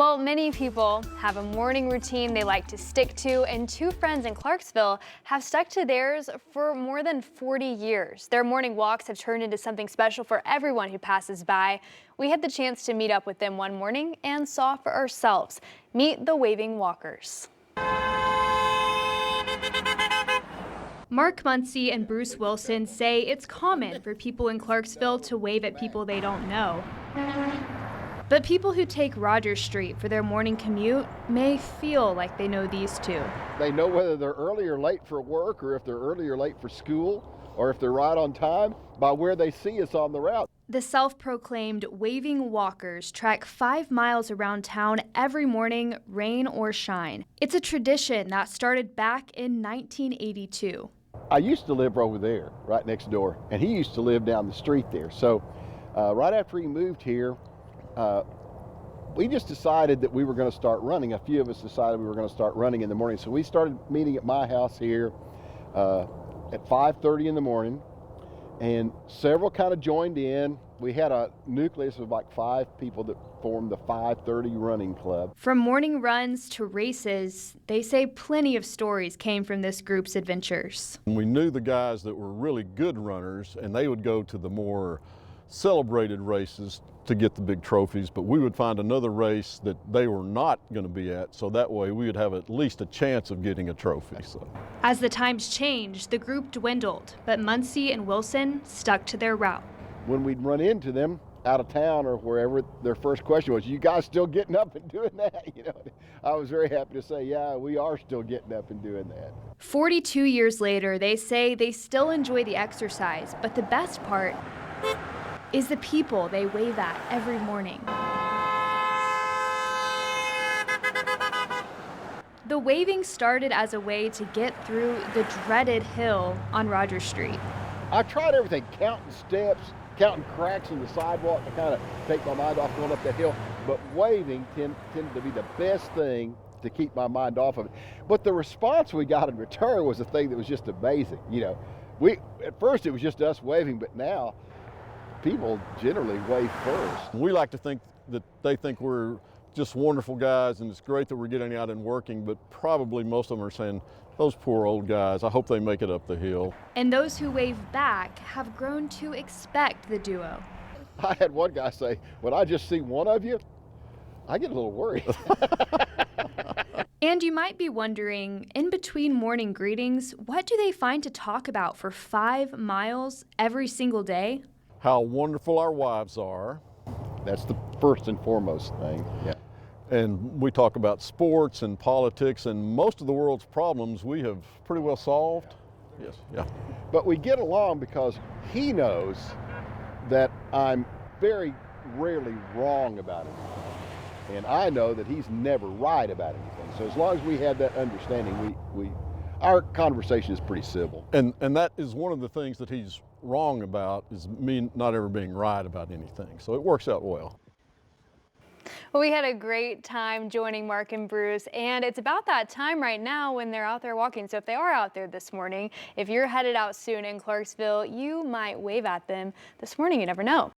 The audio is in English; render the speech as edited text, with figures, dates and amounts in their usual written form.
Well, many people have a morning routine they like to stick to, and two friends in Clarksville have stuck to theirs for more than 40 years. Their morning walks have turned into something special for everyone who passes by. We had the chance to meet up with them one morning and saw for ourselves. Meet the Waving Walkers. Marc, Muncy, and Bruce Wilson say it's common for people in Clarksville to wave at people they don't know. But people who take Rogers Street for their morning commute may feel like they know these two. They know whether they're early or late for work, or if they're early or late for school, or if they're right on time by where they see us on the route. The self-proclaimed Waving Walkers trek 5 miles around town every morning, rain or shine. It's a tradition that started back in 1982. I used to live over there, right next door, and he used to live down the street there. So right after he moved here, we just decided that we were going to start running. A few of us decided we were going to start running in the morning. So we started meeting at my house here at 5:30 in the morning, and several kind of joined in. We had a nucleus of like 5 people that formed the 5:30 running club. From morning runs to races, they say plenty of stories came from this group's adventures. We knew the guys that were really good runners, and they would go to the more celebrated races to get the big trophies, but we would find another race that they were not going to be at, so that way we would have at least a chance of getting a trophy. So. As the times changed, the group dwindled, but Muncy and Wilson stuck to their route. When we'd run into them out of town or wherever, their first question was, "You guys still getting up and doing that?" You know, I was very happy to say, yeah, we are still getting up and doing that. 42 years later, they say they still enjoy the exercise, but the best part is the people they wave at every morning. The waving started as a way to get through the dreaded hill on Rogers Street. I tried everything, counting steps, counting cracks in the sidewalk to kind of take my mind off going up that hill, but waving tended to be the best thing to keep my mind off of it. But the response we got in return was a thing that was just amazing. You know, at first it was just us waving, but now people generally wave first. We like to think that they think we're just wonderful guys, and it's great that we're getting out and working, but probably most of them are saying, those poor old guys, I hope they make it up the hill. And those who wave back have grown to expect the duo. I had one guy say, when I just see one of you, I get a little worried. And you might be wondering, in between morning greetings, what do they find to talk about for 5 miles every single day? How wonderful our wives are. That's the first and foremost thing. Yeah. And we talk about sports and politics, and most of the world's problems we have pretty well solved. Yes, yeah. But we get along because he knows that I'm very rarely wrong about anything. And I know that he's never right about anything. So as long as we have that understanding, our conversation is pretty civil. And that is one of the things that he's wrong about, is me not ever being right about anything. So it works out well. Well, we had a great time joining Marc and Bruce, and it's about that time right now when they're out there walking. So if they are out there this morning, if you're headed out soon in Clarksville, you might wave at them this morning. You never know.